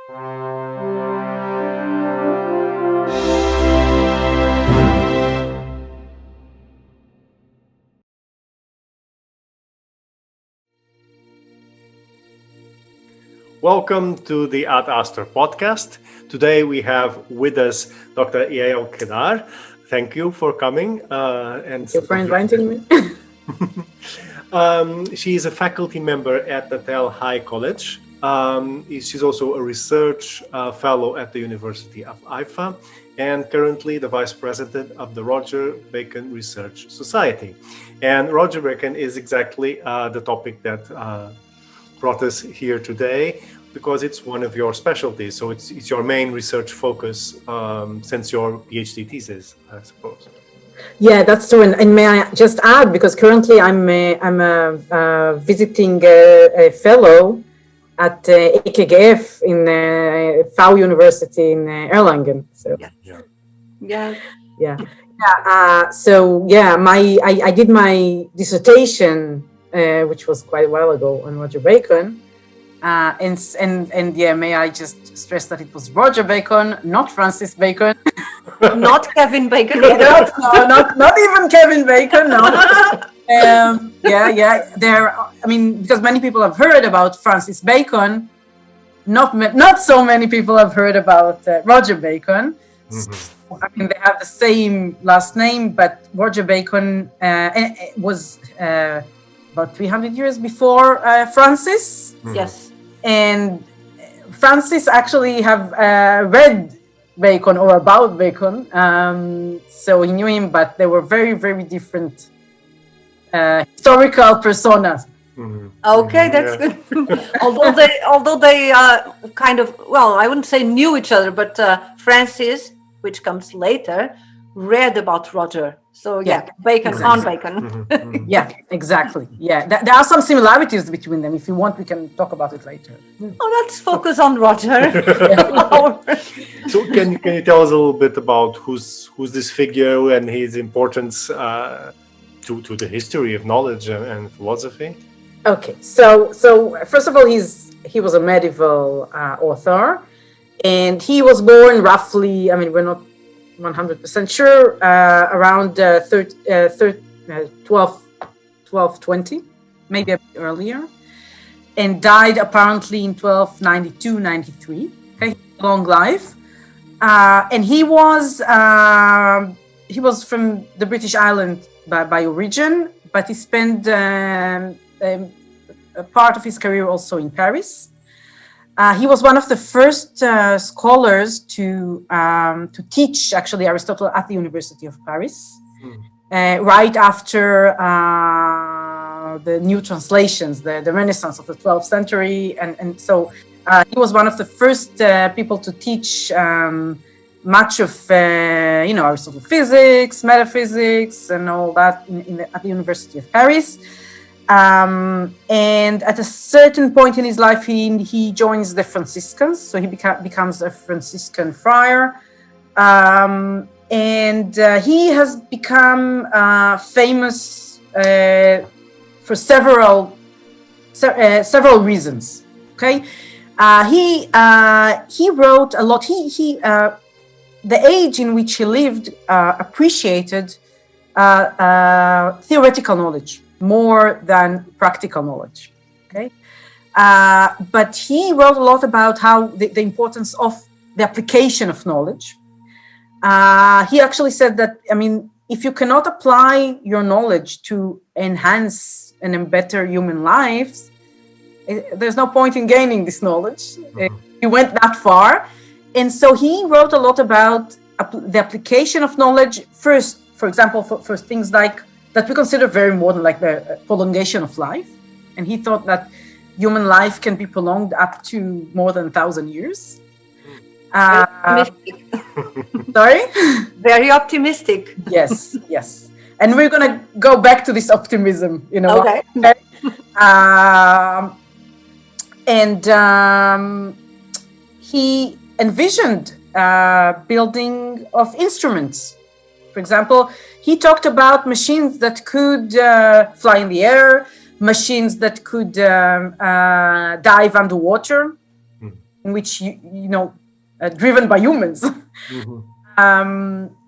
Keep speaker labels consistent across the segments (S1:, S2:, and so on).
S1: Welcome to the Ad Astra podcast. Today we have with us Dr. Yael Kedar. Thank you for coming.
S2: Thank you for inviting me.
S1: She is a faculty member at the Tel-Hai College. She's also a research fellow at the University of Haifa and currently the vice president of the Roger Bacon Research Society. And Roger Bacon is exactly the topic that brought us here today, because it's one of your specialties. So it's your main research focus since your PhD thesis, I suppose.
S2: Yeah, that's true. And may I just add, because currently I'm a visiting a fellow at EKGF in FAU University in Erlangen. So I did my dissertation, which was quite a while ago, on Roger Bacon. May I just stress that it was Roger Bacon, not Francis Bacon.
S3: Not Kevin Bacon.
S2: not even Kevin Bacon. No. Because many people have heard about Francis Bacon, not so many people have heard about Roger Bacon. Mm-hmm. So, they have the same last name, but Roger Bacon was about 300 years before Francis.
S3: Mm-hmm. Yes.
S2: And Francis actually have read Bacon or about Bacon, so he knew him, but they were very, very different historical personas.
S1: Mm-hmm.
S3: Okay, that's good. although they kind of, I wouldn't say knew each other, but Francis, which comes later, read about Roger. So Bacon
S2: exactly.
S3: On Bacon.
S1: Mm-hmm.
S2: Yeah, exactly. Yeah, there are some similarities between them. If you want, we can talk about it later.
S3: Let's focus on Roger.
S1: So can you tell us a little bit about who's this figure and his importance to the history of knowledge and philosophy?
S2: Okay, so first of all, he was a medieval author, and he was born roughly, we're not 100% sure, around 1220, maybe a bit earlier, and died apparently in 1292-93. Okay, long life, and he was from the British island by origin, but he spent a part of his career also in Paris. He was one of the first scholars to teach actually Aristotle at the University of Paris, right after the new translations, the Renaissance of the 12th century, and so he was one of the first people to teach much of Aristotle physics, metaphysics, and all that at the University of Paris. And at a certain point in his life, he joins the Franciscans, so he becomes a Franciscan friar, and he has become famous for several reasons. Okay, he wrote a lot. The age in which he lived appreciated theoretical knowledge more than practical knowledge. Okay, but he wrote a lot about how the importance of the application of knowledge. He actually said that, if you cannot apply your knowledge to enhance and better human lives, there's no point in gaining this knowledge. He went that far, and so he wrote a lot about the application of knowledge. First, for example, for things like that we consider very modern, like the prolongation of life. And he thought that human life can be prolonged up to more than 1,000 years. Sorry?
S3: Very optimistic.
S2: Yes. And we're going to go back to this optimism,
S3: Okay.
S2: He envisioned building of instruments. For example, he talked about machines that could fly in the air, machines that could dive underwater. in which driven by humans.
S1: Mhm.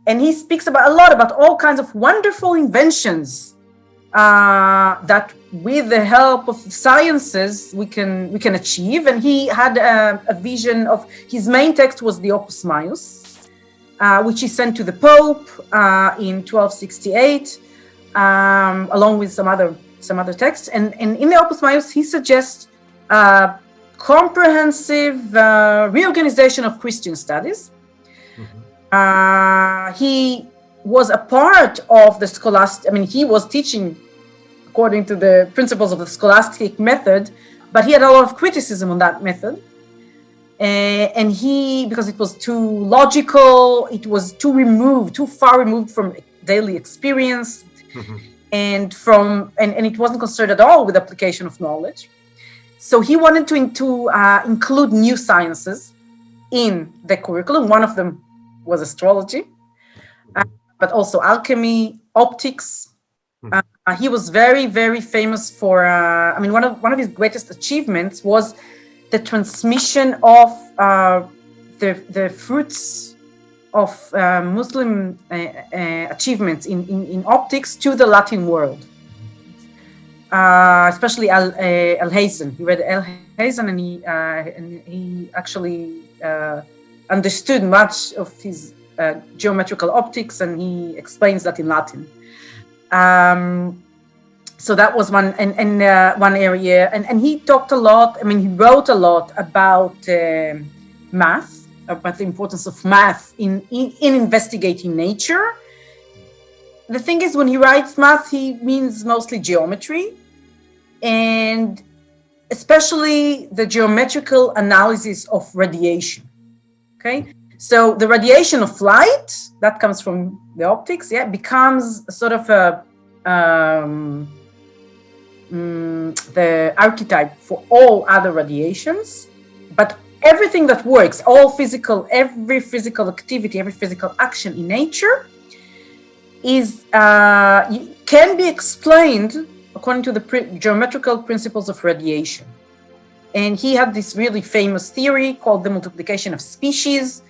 S2: And he speaks a lot about all kinds of wonderful inventions that, with the help of sciences, we can achieve. And he had a vision of, his main text was the Opus Maius, which he sent to the Pope in 1268, along with some other texts. And in the Opus Maius, he suggests comprehensive reorganization of Christian studies. He was a part of the scholastic, he was teaching according to the principles of the scholastic method, but he had a lot of criticism on that method. And because it was too logical, it was too far removed from daily experience, and it wasn't concerned at all with application of knowledge. So he wanted to include new sciences in the curriculum. One of them was astrology, but also alchemy, optics. He was very, very famous for, one of his greatest achievements was the transmission of the fruits of Muslim achievements in optics to the Latin world. Especially Alhazen. He read Alhazen, and he actually understood much of his geometrical optics, and he explains that in Latin. So that was one area, and he talked a lot. He wrote a lot about math, about the importance of math in investigating nature. The thing is, when he writes math, he means mostly geometry, and especially the geometrical analysis of radiation. Okay, so the radiation of light that comes from the optics, becomes sort of the archetype for all other radiations. But everything that works, every physical activity, every physical action in nature can be explained according to the geometrical principles of radiation. And he had this really famous theory called the multiplication of species.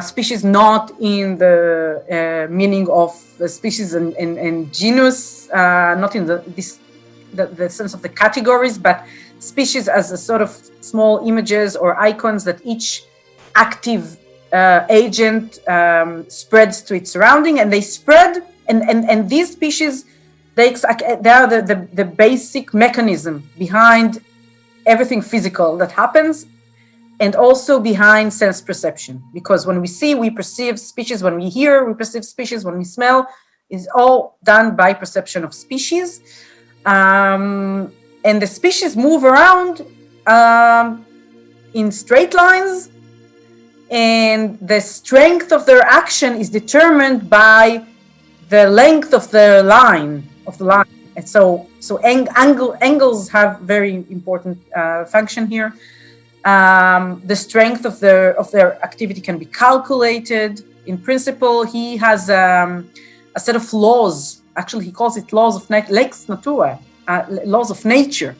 S2: Species not in the meaning of the species and genus, not in the sense of the categories, but species as a sort of small images or icons that each active agent spreads to its surrounding, and they spread, and these species, they are the basic mechanism behind everything physical that happens, and also behind sense perception. Because when we see, we perceive species; when we hear, we perceive species; when we smell, is all done by perception of species. And the species move around in straight lines, and the strength of their action is determined by the length of the line. And so angles have very important function here. The strength of their activity can be calculated. In principle, he has a set of laws. Actually, he calls it laws of lex natura, laws of nature,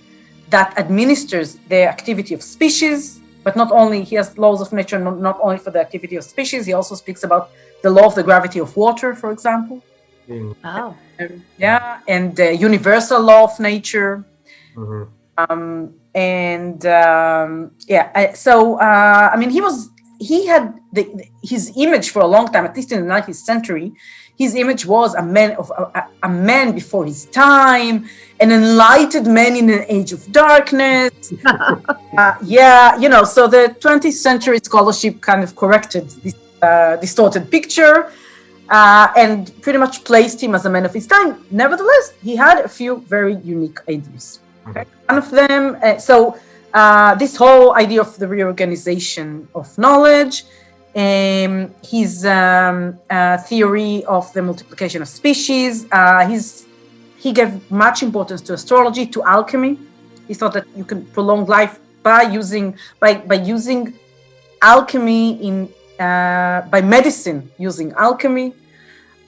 S2: that administers the activity of species. But not only, he has laws of nature, not only for the activity of species, he also speaks about the law of the gravity of water, for example.
S3: Wow.
S2: And the universal law of nature. He had his image for a long time, at least in the 19th century. His image was a man before his time, an enlightened man in an age of darkness. So the 20th century scholarship kind of corrected this distorted picture and pretty much placed him as a man of his time. Nevertheless, he had a few very unique ideas. Okay? One of them, this whole idea of the reorganization of knowledge, his theory of the multiplication of species, he gave much importance to astrology, to alchemy. He thought that you can prolong life by using alchemy by medicine using alchemy.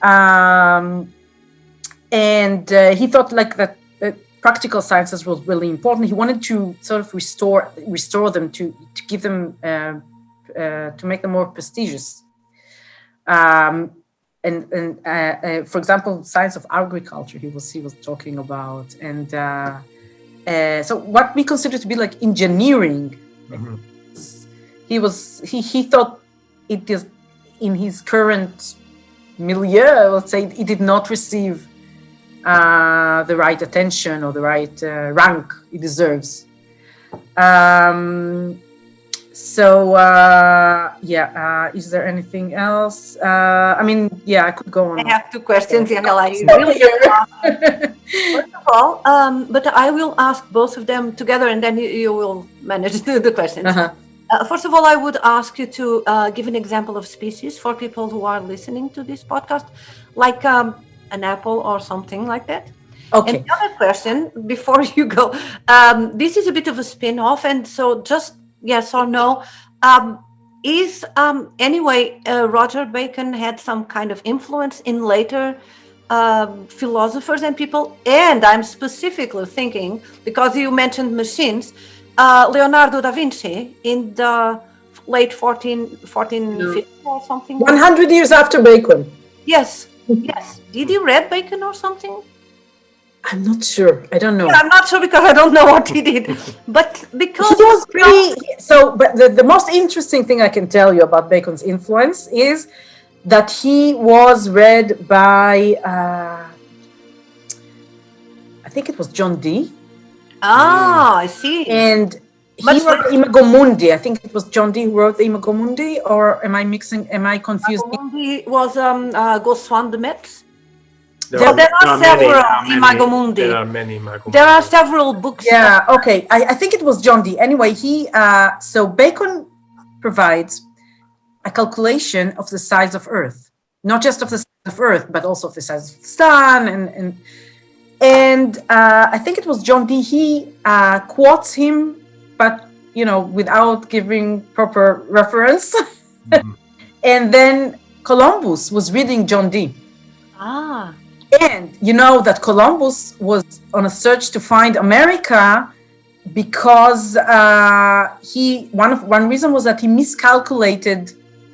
S2: And he thought like that practical sciences was really important. He wanted to sort of restore them, to give them, to make them more prestigious. For example, science of agriculture, he was talking about, and so what we consider to be like engineering. Mm-hmm. He thought it is in his current milieu, let's say, it did not receive the right attention or the right rank it deserves. Is there anything else? I could go on.
S3: I have two questions, Yael. First of all, but I will ask both of them together, and then you will manage the questions. Uh-huh. First of all, I would ask you to give an example of species for people who are listening to this podcast, like an apple or something like that.
S2: Okay.
S3: And the other question, before you go, this is a bit of a spin-off, and so just yes or no. Roger Bacon had some kind of influence in later philosophers and people? And I'm specifically thinking, because you mentioned machines, Leonardo da Vinci in the late 1450 or something.
S2: 100 years after Bacon.
S3: Yes. Did he read Bacon or something?
S2: I'm not sure. I don't know.
S3: Yeah, I'm not sure because I don't know what he did. But because
S2: he was pretty. But the most interesting thing I can tell you about Bacon's influence is that he was read by, I think it was John Dee.
S3: I see.
S2: And he wrote Imago Mundi. I think it was John Dee who wrote the Imago Mundi, or am I confused?
S3: Imago Mundi was Goswami de Metz.
S1: There are
S3: several Imago Mundi.
S1: There are many Imago Mundi.
S3: There are several books.
S2: Yeah, okay. I think it was John Dee. Anyway, so Bacon provides a calculation of the size of Earth, not just of the size of Earth, but also of the size of the sun. And I think it was John Dee. He quotes him, but, without giving proper reference. Mm-hmm. And then Columbus was reading John Dee. And you know that Columbus was on a search to find America because one reason was that he miscalculated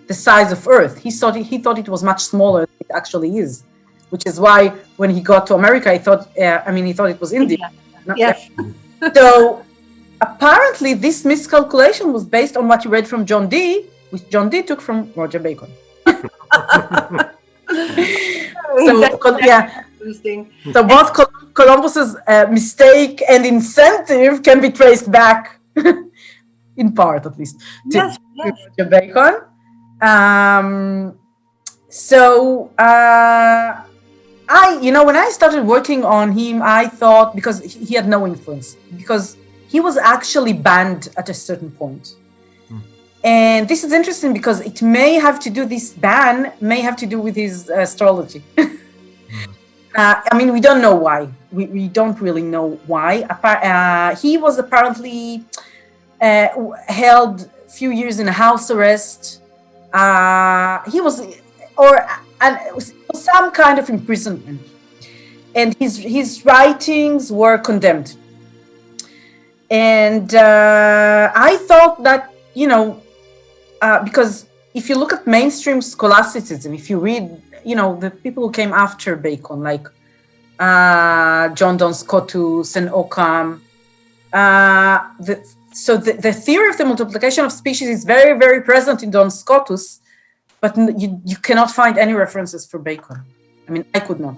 S2: the size of Earth. He thought it was much smaller than it actually is, which is why when he got to America, he thought it was India.
S3: Yes.
S2: So apparently, this miscalculation was based on what he read from John Dee, which John Dee took from Roger Bacon. So both Columbus's mistake and incentive can be traced back, in part at least, to Roger Bacon. When I started working on him, I thought, because he had no influence, because he was actually banned at a certain point. And this is interesting because this ban may have to do with his astrology. We don't know why. We don't really know why. He was apparently held a few years in house arrest. He was some kind of imprisonment. And his writings were condemned. And I thought that, because if you look at mainstream scholasticism, if you read, the people who came after Bacon, like John Duns Scotus and Occam, the theory of the multiplication of species is very, very present in Duns Scotus, but you cannot find any references for Bacon. I could not.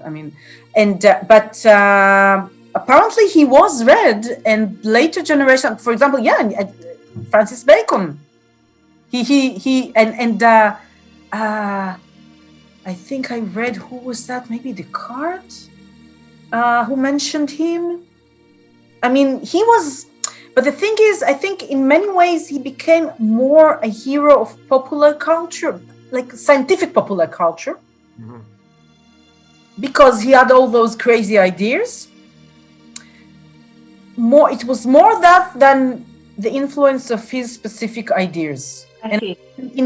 S2: Apparently he was read, and later generation, for example, Francis Bacon. I think I read, who was that? Maybe Descartes, who mentioned him. He was, but the thing is, I think in many ways he became more a hero of popular culture, like scientific popular culture, mm-hmm. because he had all those crazy ideas. It was more that than the influence of his specific ideas. And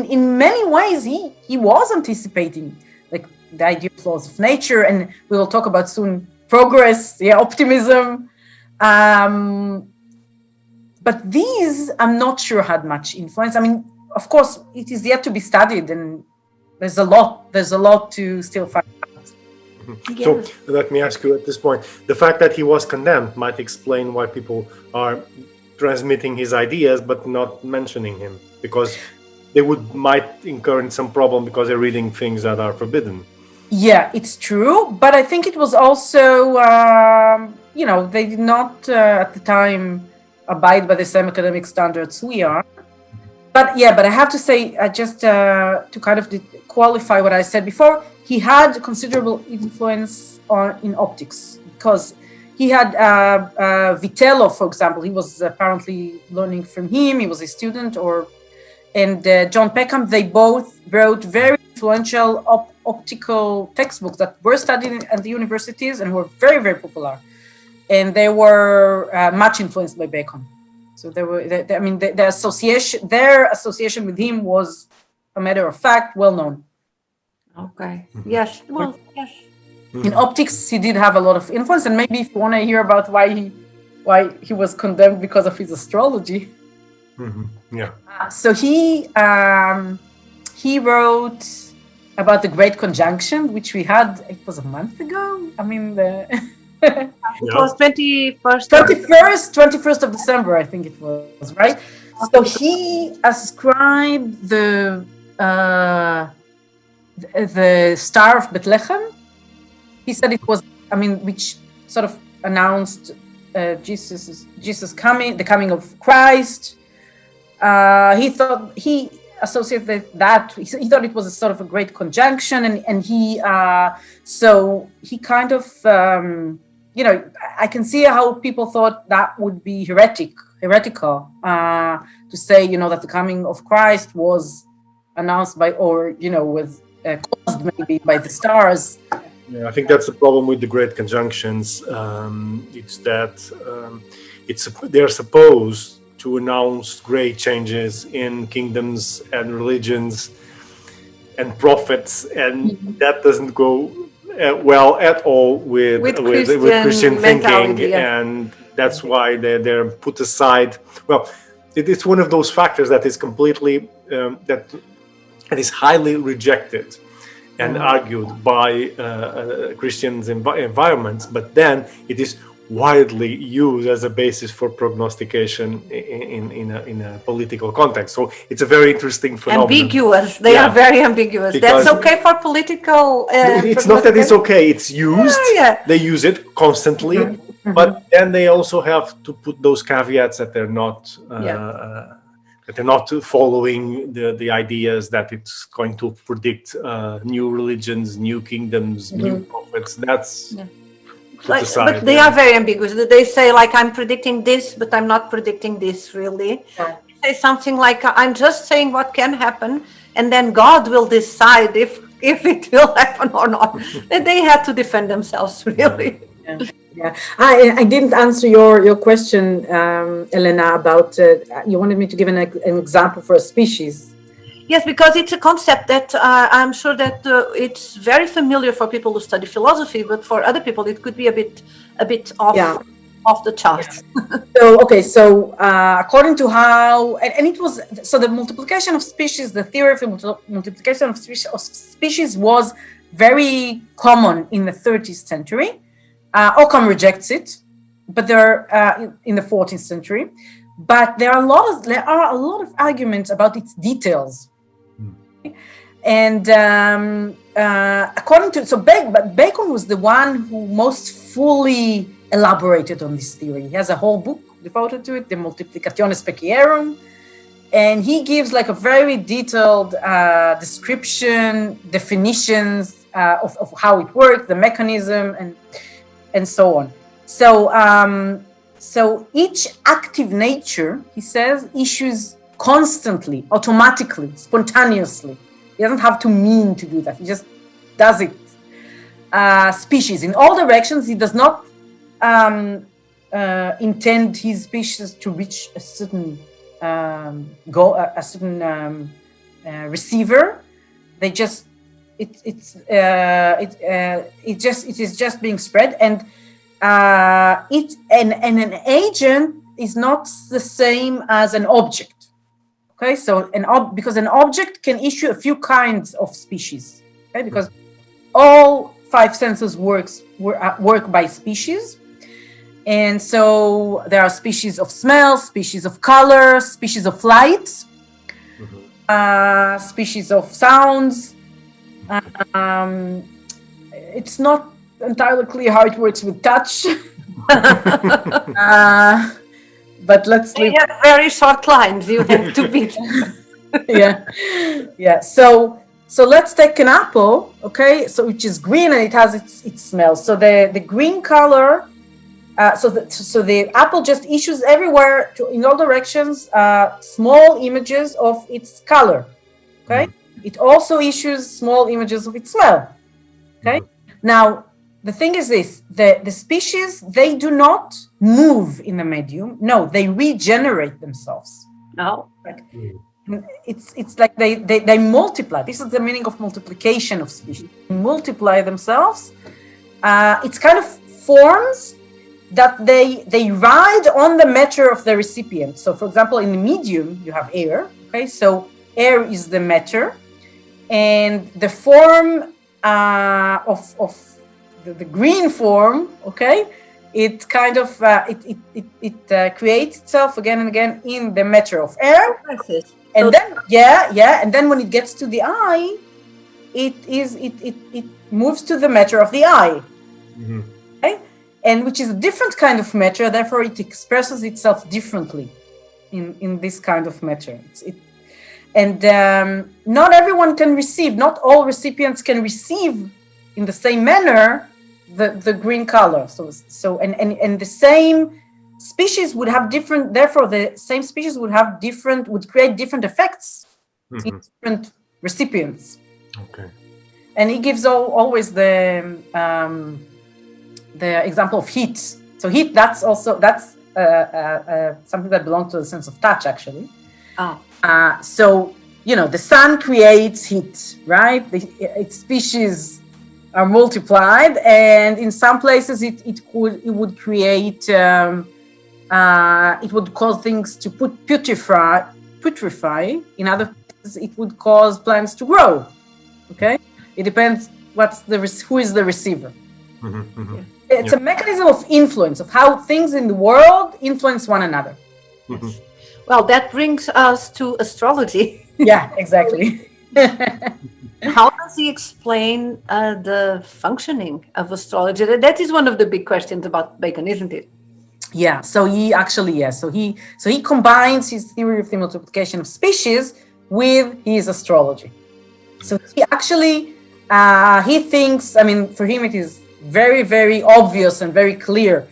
S2: in many ways, he was anticipating like the idea of laws of nature, and we will talk about soon progress, optimism. But these, I'm not sure had much influence. I mean, of course, it is yet to be studied, and there's a lot to still find out.
S3: Yes.
S1: So let me ask you at this point, the fact that he was condemned might explain why people are transmitting his ideas but not mentioning him, because they might incur in some problem because they're reading things that are forbidden.
S2: Yeah, it's true, but I think it was also, they did not at the time abide by the same academic standards we are. But I have to say, just to kind of qualify what I said before, he had considerable influence in optics, because he had Vitello, for example. He was apparently learning from him. He was a student, and John Peckham. They both wrote very influential optical textbooks that were studied at the universities and were very, very popular. And they were much influenced by Bacon. So their association with him was, a matter of fact, well known.
S3: Okay. Yes. Well, yes.
S2: In optics, he did have a lot of influence, and maybe if you want to hear about why he was condemned because of his astrology.
S1: Yeah.
S2: So he wrote about the Great Conjunction, which we had. It was a month ago. I mean,
S3: It was
S2: 21st of December, I think it was, right? So he ascribed the Star of Bethlehem. He said it was, which sort of announced Jesus coming, the coming of Christ. He associated that. He thought it was a sort of a great conjunction, and he kind of. I can see how people thought that would be heretical to say, that the coming of Christ was announced caused maybe by the stars.
S1: Yeah, I think that's the problem with the great conjunctions. It's that they're supposed to announce great changes in kingdoms and religions and prophets, and that doesn't go well at all with Christian thinking, and that's why they're put aside. Well, it's one of those factors that is completely that is highly rejected and argued by Christians' environments, but then it is widely used as a basis for prognostication in a political context. So it's a very interesting phenomenon.
S3: Ambiguous. They are very ambiguous.
S1: Because
S3: that's okay for political.
S1: It's not that it's okay. It's used. They use it constantly, but then they also have to put those caveats that they're not. That they're not following the ideas that it's going to predict new religions, new kingdoms, new prophets. That's
S3: but they are very ambiguous. They say, like, I'm predicting this, but I'm not predicting this, really. They say something like, I'm just saying what can happen, and then God will decide if it will happen or not. And they had to defend themselves, really.
S2: Yeah, I didn't answer your question, Elena, about you wanted me to give an example for a species.
S3: Yes, because it's a concept that I'm sure that it's very familiar for people who study philosophy, but for other people it could be a bit off the charts.
S2: So according to how, and it was, so the multiplication of species, the theory of multiplication of species was very common in the 30th century. Occam rejects it, but there in the 14th century. But there are a lot of arguments about its details. And according to Bacon was the one who most fully elaborated on this theory. He has a whole book devoted to it, the Multiplicatione Speciarum, and he gives like a very detailed description, definitions of how it works, the mechanism, and so on. So each active nature, he says, issues constantly, automatically, spontaneously. He doesn't have to mean to do that. He just does it. Species in all directions. He does not intend his species to reach a certain goal, a certain receiver. They just it is just being spread, and an agent is not the same as an object. Okay, so because an object can issue a few kinds of species. Okay, because all five senses work by species, and so there are species of smell, species of color, species of light, species of sounds. It's not entirely clear how it works with touch. But let's leave.
S3: You have very short lines. You have to beat.
S2: yeah. So let's take an apple, okay? So which is green and it has its smell. So the green color. So the apple just issues everywhere in all directions small images of its color. Okay. It also issues small images of its smell. Okay. Now, the thing is this, the species, they do not move in the medium. No, they regenerate themselves.
S3: No.
S2: It's like they multiply. This is the meaning of multiplication of species. They multiply themselves. It's kind of forms that they ride on the matter of the recipient. So, for example, in the medium, you have air. Okay, so air is the matter. And the form of the green form, okay, it kind of it creates itself again and again in the matter of air, and then and then when it gets to the eye, it moves to the matter of the eye, okay, and which is a different kind of matter. Therefore, it expresses itself differently in this kind of matter. And not everyone can receive. Not all recipients can receive in the same manner the green color. So and the same species would have different. Therefore, the same species would create different effects in different recipients.
S1: Okay.
S2: And he gives always the example of heat. So heat, that's something that belongs to the sense of touch, actually.
S3: Oh.
S2: So, the sun creates heat, right? Its species are multiplied, and in some places it would create, it would cause things to putrefy. In other places, it would cause plants to grow. Okay, it depends who is the receiver. It's a mechanism of influence of how things in the world influence one another.
S3: Well, that brings us to astrology.
S2: Yeah, exactly.
S3: How does he explain the functioning of astrology? That is one of the big questions about Bacon, isn't it?
S2: Yeah. So he actually, yes. So he combines his theory of the multiplication of species with his astrology. So he actually he thinks. I mean, for him, it is very, very obvious and very clear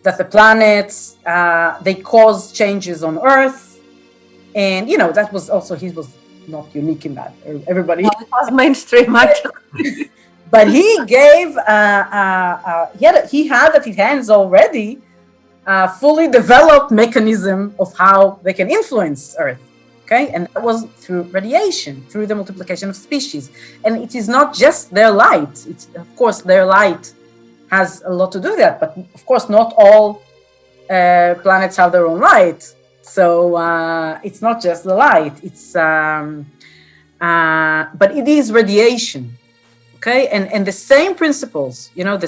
S2: that the planets, they cause changes on Earth. And, that was also, he was not unique in that. Everybody.
S3: Well, it was mainstream, actually.
S2: But he gave, he had at his hands already a fully developed mechanism of how they can influence Earth. Okay. And that was through radiation, through the multiplication of species. And it is not just their light. It's, of course, their light has a lot to do with that, but of course not all planets have their own light. So it's not just the light. It's but it is radiation, okay? And the same principles, all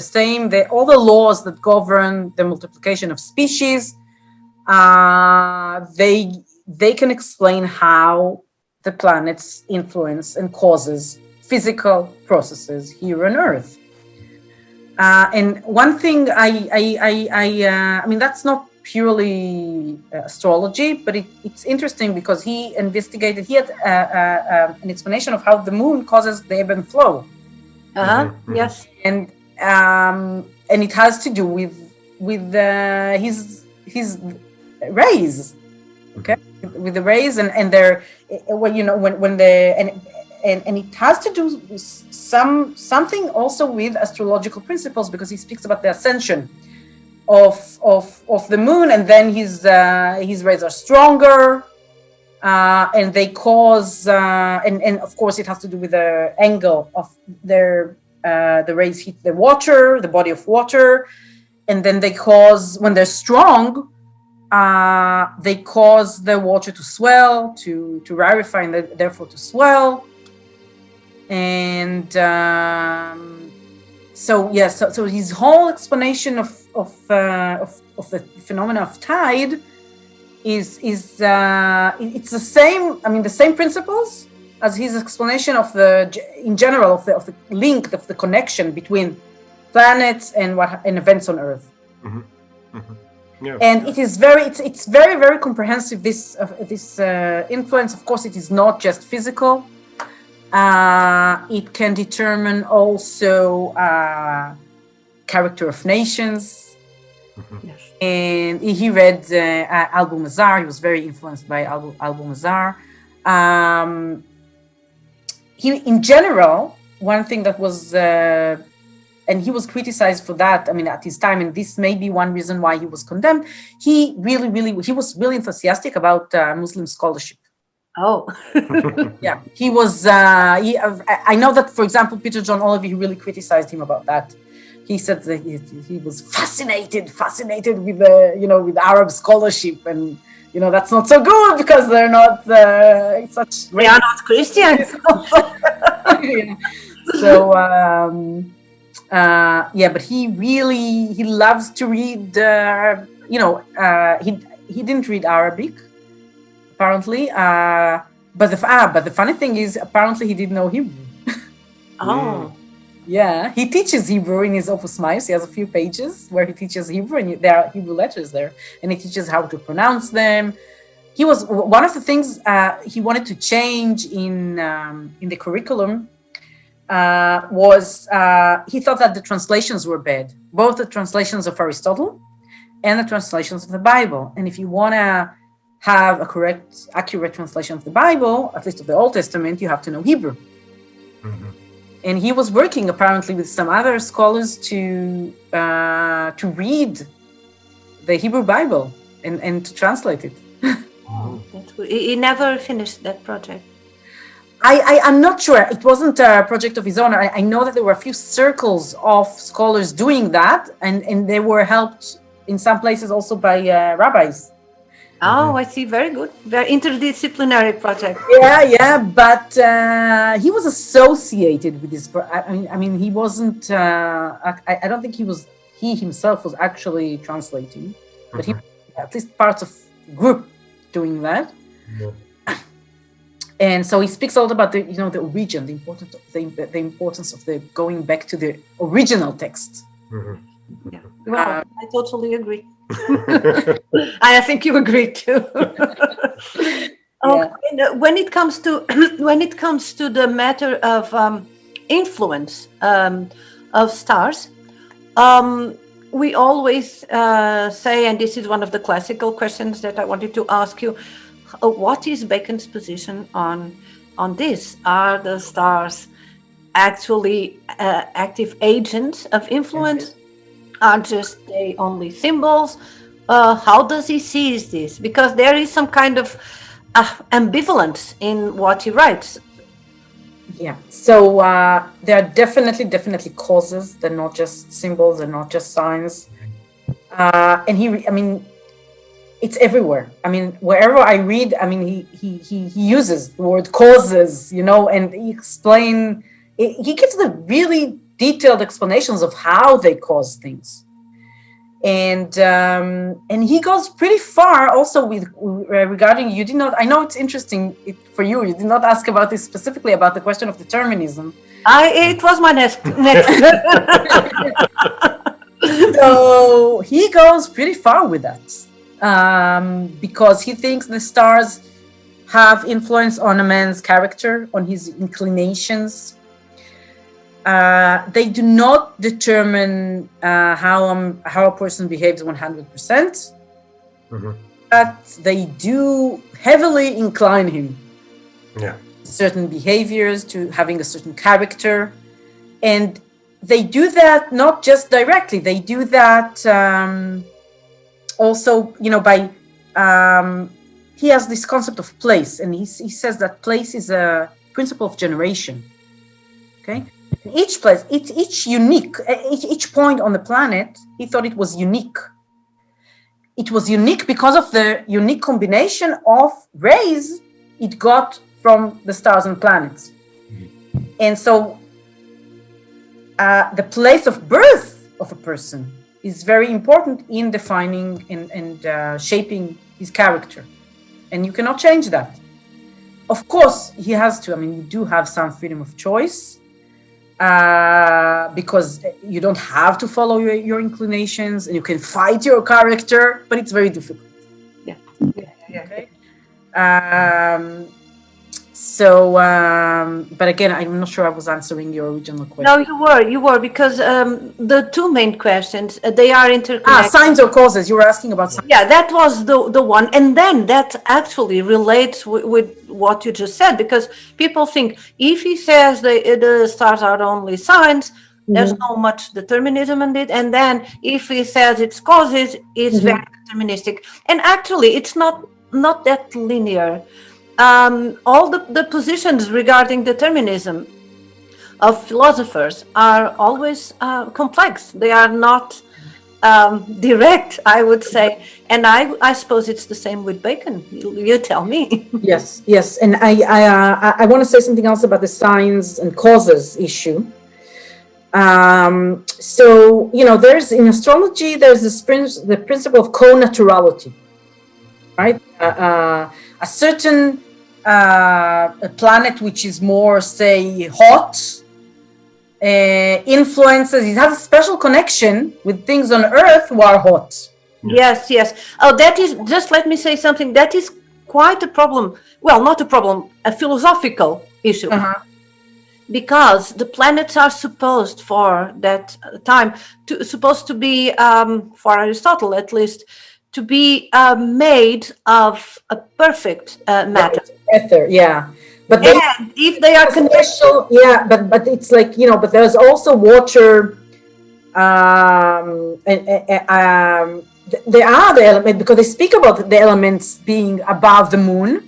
S2: the laws that govern the multiplication of species, they can explain how the planets influence and causes physical processes here on Earth. And one thing I mean, that's not purely astrology, but it's interesting because he had an explanation of how the moon causes the ebb and flow.
S3: Yes.
S2: And it has to do with his rays, okay, with the rays and their and it has to do with something also with astrological principles, because he speaks about the ascension of the moon, and then his rays are stronger, and they cause and of course it has to do with the angle of the rays hit the body of water, and then they cause, when they're strong, they cause the water to swell, to rarefy, and therefore to swell. And so his whole explanation of the phenomena of tide is it's the same. I mean, the same principles as his explanation of in general of the link, of the connection between planets and events on Earth.
S1: Mm-hmm. Mm-hmm. Yeah.
S2: And it's very, very comprehensive. This influence, of course, it is not just physical. It can determine also character of nations.
S1: Mm-hmm.
S3: Yes.
S2: And he read Albu Mazar. He was very influenced by Albu Mazar. In general, one thing that was, and he was criticized for that, I mean, at his time, and this may be one reason why he was condemned, he was really enthusiastic about Muslim scholarship.
S3: Oh.
S2: Yeah, he was, I know that, for example, Peter John Oliver, he really criticized him about that. He said that he was fascinated with with Arab scholarship, and that's not so good because they're not such great.
S3: They are not Christians.
S2: So but he loves to read. He didn't read Arabic, apparently. But the funny thing is, apparently he didn't know Hebrew.
S3: Oh.
S2: Yeah, he teaches Hebrew in his Opus Maius. He has a few pages where he teaches Hebrew, and there are Hebrew letters there, and he teaches how to pronounce them. He was one of the things he wanted to change in the curriculum was he thought that the translations were bad, both the translations of Aristotle and the translations of the Bible. And if you want to have a correct, accurate translation of the Bible, at least of the Old Testament, you have to know Hebrew.
S1: Mm-hmm.
S2: And he was working apparently with some other scholars to read the Hebrew Bible and to translate it.
S3: Oh, that's good. He never finished that project.
S2: I'm not sure. It wasn't a project of his own. I know that there were a few circles of scholars doing that, and they were helped in some places also by rabbis.
S3: Oh, I see. Very good. Very interdisciplinary project.
S2: Yeah, but he was associated with this. I mean, he wasn't. I don't think he himself was actually translating, but he at least part of the group doing that.
S1: Yeah.
S2: And so he speaks a lot about the origin, the importance of the going back to the original text.
S1: Mm-hmm.
S3: Yeah. Well, I totally agree. I think you agree too. When it comes to the matter of influence of stars, we always say, and this is one of the classical questions that I wanted to ask you: what is Bacon's position on this? Are the stars actually active agents of influence? Are just they only symbols? How does he see this? Because there is some kind of ambivalence in what he writes.
S2: Yeah. So there are definitely causes. They're not just symbols. They're not just signs. And it's everywhere. I mean, wherever I read, I mean, he uses the word causes, and he gives the really detailed explanations of how they cause things, and he goes pretty far also with regarding. You did not. I know it's interesting for you. You did not ask about this specifically about the question of determinism.
S3: It was my next.
S2: So he goes pretty far with that. Because he thinks the stars have influence on a man's character, on his inclinations. They do not determine how a person behaves 100%, but they do heavily incline him.
S1: Yeah.
S2: Certain behaviors, to having a certain character, and they do that not just directly. They do that. Also, by he has this concept of place, and he says that place is a principle of generation. Okay, Each place, each unique, each point on the planet, he thought it was unique. It was unique because of the unique combination of rays it got from the stars and planets. And so the place of birth of a person is very important in defining and shaping his character. And you cannot change that. Of course, he has to, you do have some freedom of choice, because you don't have to follow your inclinations, and you can fight your character, but it's very difficult.
S3: Yeah.
S2: Okay. But again, I'm not sure I was answering your original question.
S3: No, you were, because the two main questions, they are interconnected.
S2: Signs or causes. You were asking about signs.
S3: Yeah, that was the one. And then that actually relates with what you just said, because people think if he says the stars are only signs, there's no much determinism in it. And then if he says it's causes, it's very deterministic. And actually, it's not that linear. All the positions regarding determinism of philosophers are always complex. They are not direct, I would say. And I suppose it's the same with Bacon. You tell me.
S2: Yes. And I want to say something else about the signs and causes issue. So, there's in astrology, there's the principle of co-naturality, right? A certain a planet which is more, say, hot, influences, it has a special connection with things on Earth who are hot.
S3: Yes. Oh, that is, just let me say something, that is quite a problem. Well, not a problem, a philosophical issue. Because the planets are supposed for that time, supposed to be, for Aristotle at least, to be made of a perfect matter.
S2: Ether, yeah. But
S3: and if they are
S2: special, but it's like, but there's also water. They are the element, because they speak about the elements being above the moon,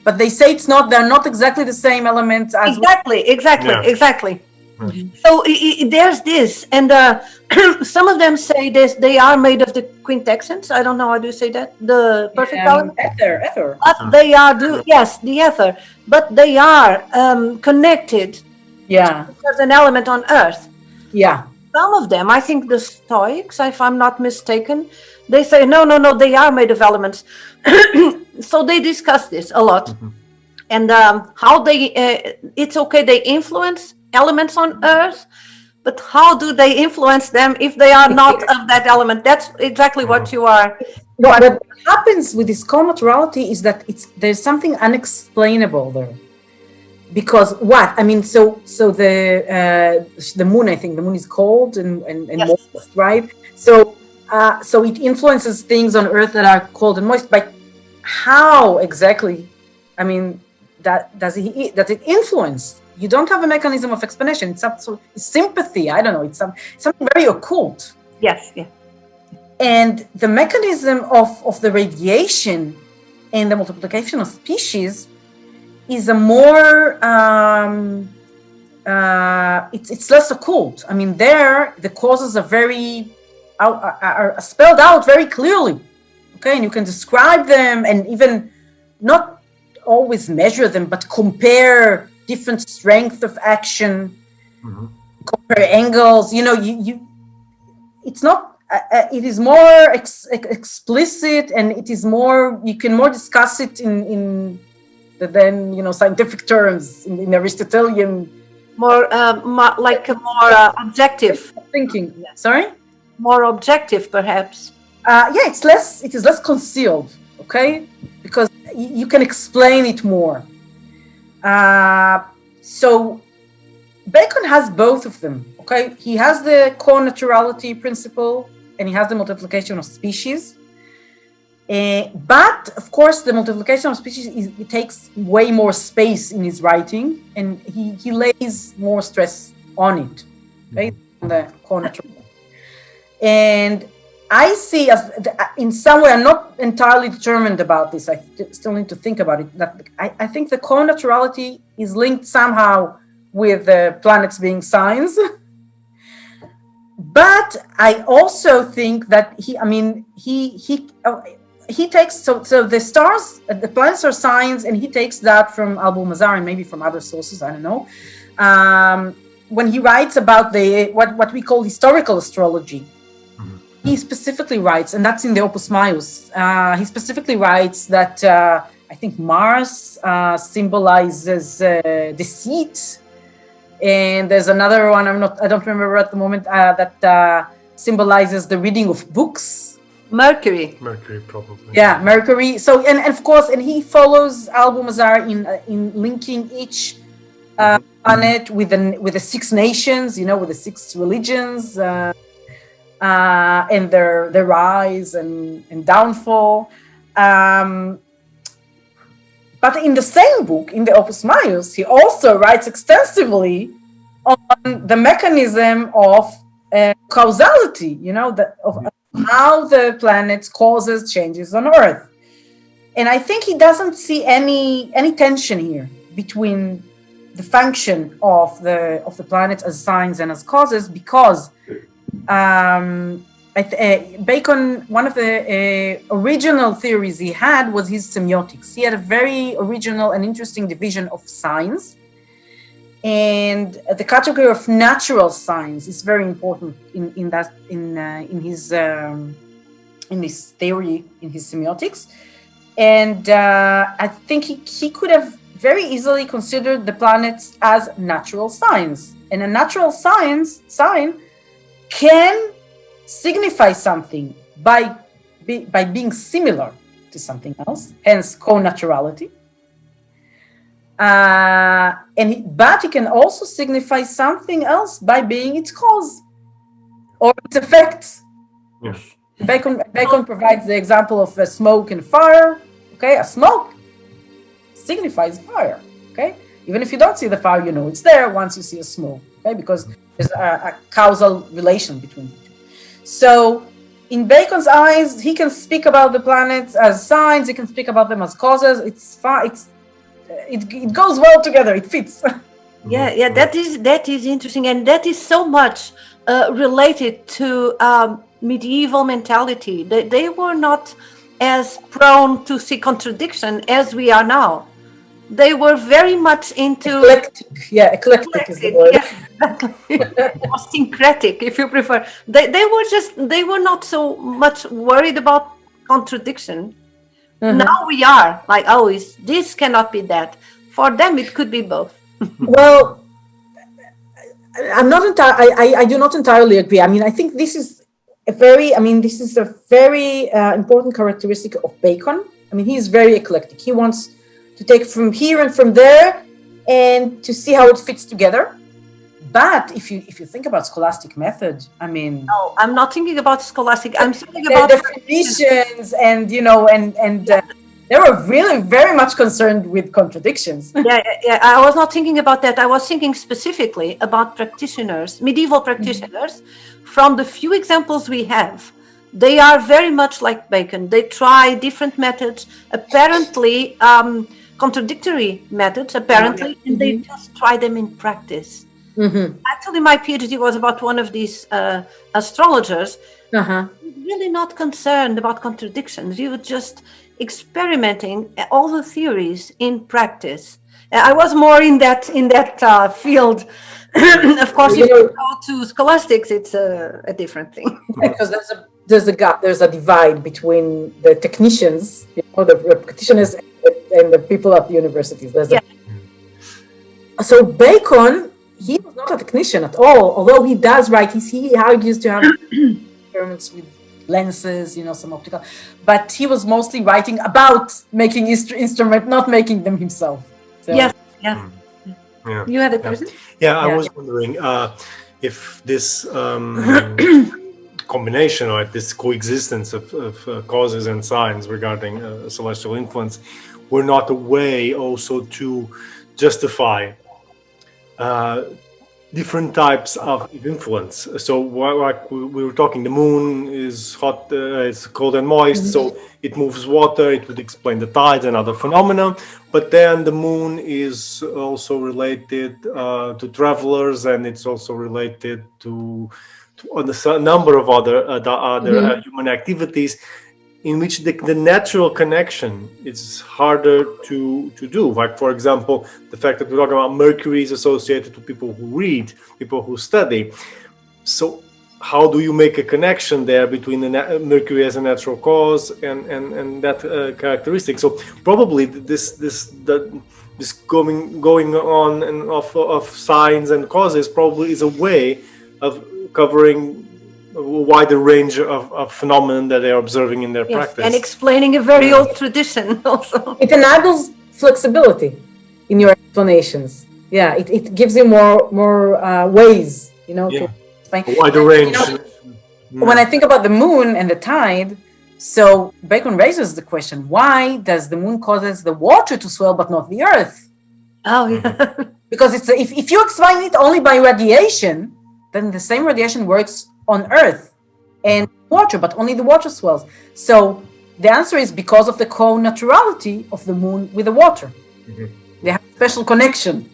S2: but they say they're not exactly the same elements as
S3: exactly. So there's this, and some of them say this, they are made of the quintessence. I don't know how do you say that, the perfect element.
S2: Ether.
S3: But they are the ether, but they are connected.
S2: Yeah.
S3: As an element on Earth.
S2: Yeah.
S3: Some of them, I think the Stoics, if I'm not mistaken, they say no, they are made of elements. So they discuss this a lot, and how they it's okay, they influence elements on Earth, but how do they influence them if they are not of that element? That's exactly what you are.
S2: What happens with this co-naturality is that there's something unexplainable there. Because so the moon, I think the moon is cold and moist, right? So it influences things on Earth that are cold and moist. But how exactly? Does it influence? You don't have a mechanism of explanation. It's sympathy. I don't know. It's something very occult.
S3: Yes. Yeah.
S2: And the mechanism of the radiation and the multiplication of species is a more it's less occult. There the causes are spelled out very clearly. Okay, and you can describe them and even not always measure them, but compare different strength of action, compare angles. It's not. It is more explicit, and it is more. You can more discuss it in than scientific terms in Aristotelian.
S3: More like a more objective
S2: thinking. Sorry.
S3: More objective, perhaps.
S2: It is less concealed. Okay, because you can explain it more. So Bacon has both of them. Okay, he has the co-naturality principle and he has the multiplication of species. But of course, the multiplication of species it takes way more space in his writing, and he lays more stress on it, right? On the co-naturality. And I see in some way, I'm not entirely determined about this. I still need to think about it. I think the co-naturality is linked somehow with the planets being signs. But I also think that he takes so the stars, the planets are signs, and he takes that from Abu Mazar and maybe from other sources. I don't know. When he writes about what we call historical astrology, he specifically writes, and that's in the Opus Maius. He specifically writes that I think Mars symbolizes deceit. And there's another one I don't remember at the moment that symbolizes the reading of books.
S3: Mercury
S1: probably.
S2: Yeah, Mercury. So and of course, and he follows Abu Mazar in linking each planet with the 6 nations, with the 6 religions and their rise and downfall. But in the same book, in the Opus Maius, he also writes extensively on the mechanism of causality, of how the planets causes changes on Earth. And I think he doesn't see any tension here between the function of the planets as signs and as causes, because Bacon, one of the original theories he had was his semiotics. He had a very original and interesting division of signs, and the category of natural signs is very important in his theory, in his semiotics. And I think he could have very easily considered the planets as natural signs, and a natural sign can signify something by being similar to something else, hence co-naturality. But it can also signify something else by being its cause or its effect.
S1: Yes.
S2: Bacon provides the example of a smoke and fire. Okay, a smoke signifies fire. Okay, even if you don't see the fire, you know it's there once you see a smoke. Okay, because there's a causal relation between the two. So, in Bacon's eyes, he can speak about the planets as signs. He can speak about them as causes. It goes well together. It fits.
S3: Yeah, that is interesting, and that is so much related to medieval mentality. They were not as prone to see contradiction as we are now. They were very much into
S2: eclectic. Yeah, eclectic is the word.
S3: Yeah, exactly. Or syncretic, if you prefer. They were not so much worried about contradiction. Now we are like, this cannot be that. For them, it could be both.
S2: Well, I do not entirely agree. I mean, I think this is a very important characteristic of Bacon. I mean, he's very eclectic. He wants to take from here and from there and to see how it fits together. But if you think about scholastic method, I mean,
S3: no, I'm not thinking about scholastic. I'm thinking about
S2: definitions, and they were really very much concerned with contradictions.
S3: Yeah. I was not thinking about that. I was thinking specifically about practitioners, medieval practitioners. From the few examples we have, they are very much like Bacon. They try different methods, apparently contradictory methods, apparently, and they just try them in practice. Actually, my PhD was about one of these astrologers. Really not concerned about contradictions. You were just experimenting all the theories in practice. I was more in that field. Of course, if you go to scholastics, it's a different thing.
S2: Because there's a gap, there's a divide between the technicians, the practitioners, and the people at the universities. So Bacon, he was not a technician at all, although he does write. He argues to have experiments with lenses, some optical, but he was mostly writing about making instrument, not making them himself. So.
S3: Yeah. You had a question?
S1: Yeah, I was wondering if this combination or this coexistence of causes and signs regarding celestial influence were not a way also to justify different types of influence. So, like we were talking, the moon is hot, it's cold and moist, so it moves water. It would explain the tides and other phenomena. But then the moon is also related to travelers, and it's also related to on a number of other human activities, in which the natural connection is harder to do. Like, for example, the fact that we're talking about Mercury is associated to people who read, people who study. So how do you make a connection there between the Mercury as a natural cause and that characteristic? So probably this going on and of signs and causes probably is a way of covering a wider range of phenomena that they are observing in their practice.
S3: And explaining a very old tradition also.
S2: It enables flexibility in your explanations. Yeah, it gives you more ways, to explain.
S1: A wider range.
S2: When I think about the moon and the tide, so Bacon raises the question, why does the moon causes the water to swell but not the earth?
S3: Oh, yeah.
S2: Because if you explain it only by radiation, then the same radiation works on earth and water, but only the water swells. So the answer is because of the co-naturality of the moon with the water. They have a special connection.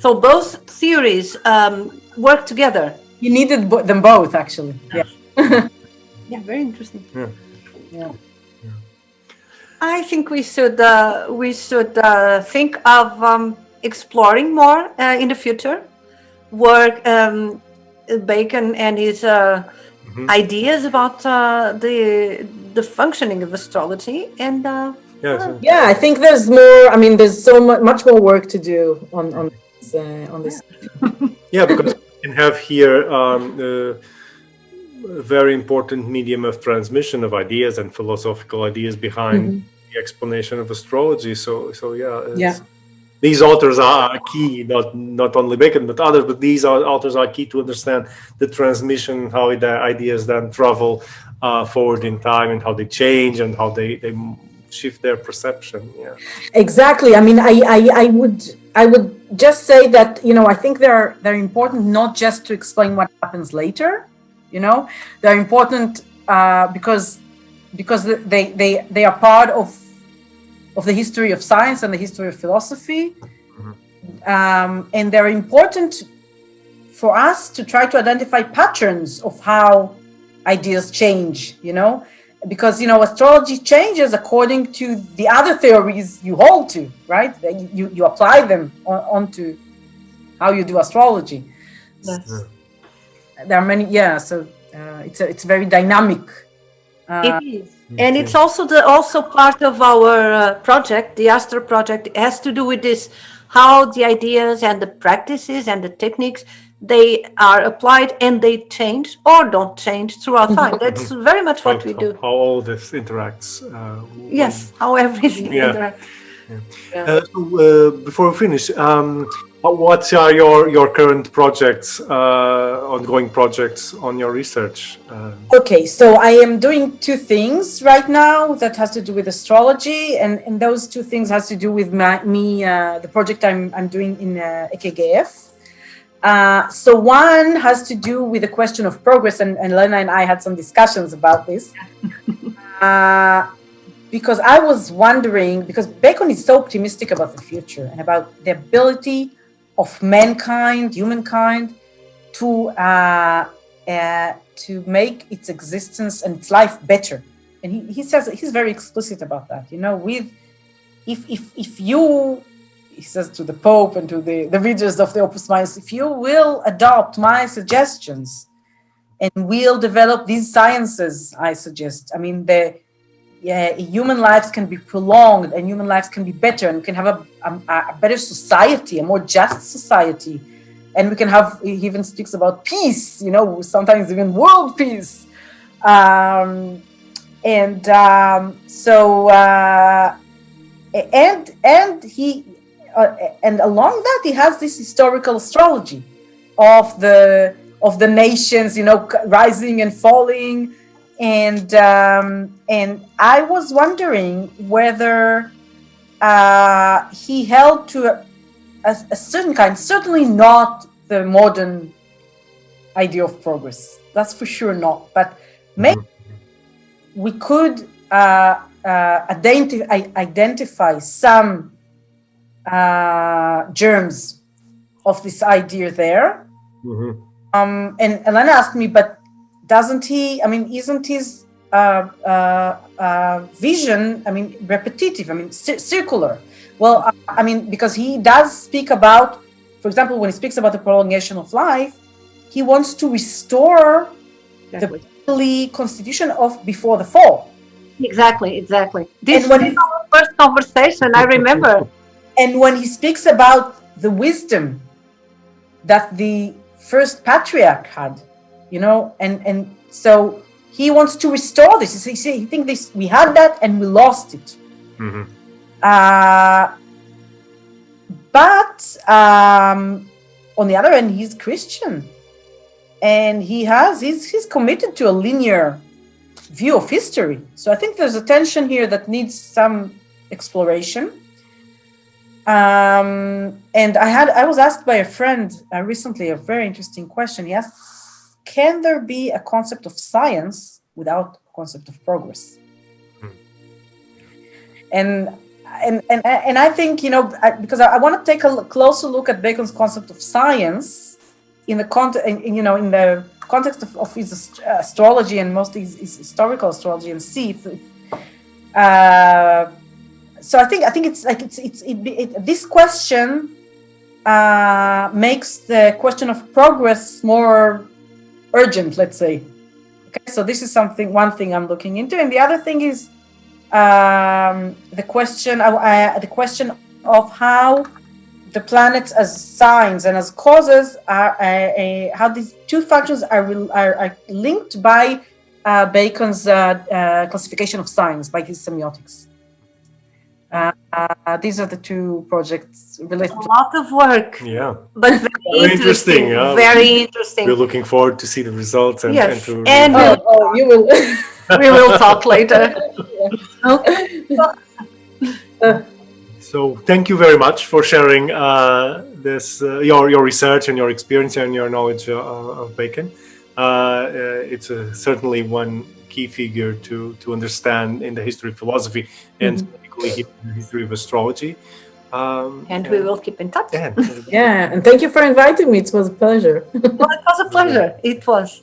S3: So both theories work together.
S2: You needed them both, actually. Yeah.
S3: Yeah, very interesting.
S2: Yeah.
S3: I think we should think of exploring more in the future. Work Bacon and his ideas about the functioning of astrology, and
S2: I think there's more. I mean, there's so much more work to do on this.
S1: Yeah, because we can have here a very important medium of transmission of ideas and philosophical ideas behind the explanation of astrology. So these authors are key, not only Bacon, but others, but these authors are key to understand the transmission, how the ideas then travel forward in time and how they change and how they shift their perception. Yeah,
S2: exactly. I mean, I would just say that, I think they're important not just to explain what happens later, they're important because they are part of the history of science and the history of philosophy. And they're important for us to try to identify patterns of how ideas change, because, astrology changes according to the other theories you hold to, right? You apply them onto how you do astrology.
S3: Yes.
S2: There are many, so it's very dynamic.
S3: It is. And it's also part of our project, the Astro project. It has to do with this, how the ideas and the practices and the techniques, they are applied and they change or don't change throughout time. That's very much what we do.
S1: How all this interacts.
S3: Yes, how everything interacts.
S1: So, before we finish, what are your current projects, ongoing projects on your research?
S2: Okay, so I am doing two things right now that has to do with astrology, and those two things has to do with the project I'm doing in EKGF. So one has to do with the question of progress, and Lena and I had some discussions about this. Because I was wondering, because Bacon is so optimistic about the future and about the ability of humankind, to make its existence and its life better. And he says, he's very explicit about that. If you, he says to the Pope and to the readers of the Opus Maius, if you will adopt my suggestions and will develop these sciences, I suggest, I mean, human lives can be prolonged and human lives can be better, and we can have a better society, a more just society. And we can have, he even speaks about peace, sometimes even world peace. And along that, he has this historical astrology of the nations, rising and falling. And I was wondering whether he held to a certain kind, certainly not the modern idea of progress. That's for sure not. But maybe we could identify some germs of this idea there. And Elena asked me, but doesn't he? I mean, isn't his vision? I mean, repetitive. I mean, circular. Well, I mean, because he does speak about, for example, when he speaks about the prolongation of life, he wants to restore the bodily constitution of before the fall.
S3: Exactly. This was our first conversation, I remember.
S2: And when he speaks about the wisdom that the first patriarch had, you know, and so he wants to restore this. He thinks this, we had that and we lost it. But on the other hand, he's Christian, and he's committed to a linear view of history. So I think there's a tension here that needs some exploration. And I was asked by a friend recently a very interesting question. He asked, can there be a concept of science without a concept of progress? And I think, you know, because I want to take a closer look at Bacon's concept of science in the context of his astrology, and mostly his historical astrology, and see if so I think it's like this question makes the question of progress more urgent, let's say. Okay, so this is one thing I'm looking into, and the other thing is the question of how the planets as signs and as causes are how these two functions are linked by Bacon's classification of signs, by his semiotics. These are the two projects related.
S3: A lot of work.
S1: Yeah,
S3: but very interesting. Very interesting.
S1: We're looking forward to see the results and
S3: you will. We will talk later. Okay.
S1: So thank you very much for sharing this your research and your experience and your knowledge of Bacon. It's certainly one key figure to understand in the history of philosophy, and particularly in the history of astrology.
S3: And we will keep in touch.
S2: Yeah, and thank you for inviting me. It was a pleasure.
S3: Well, it was a pleasure. It was.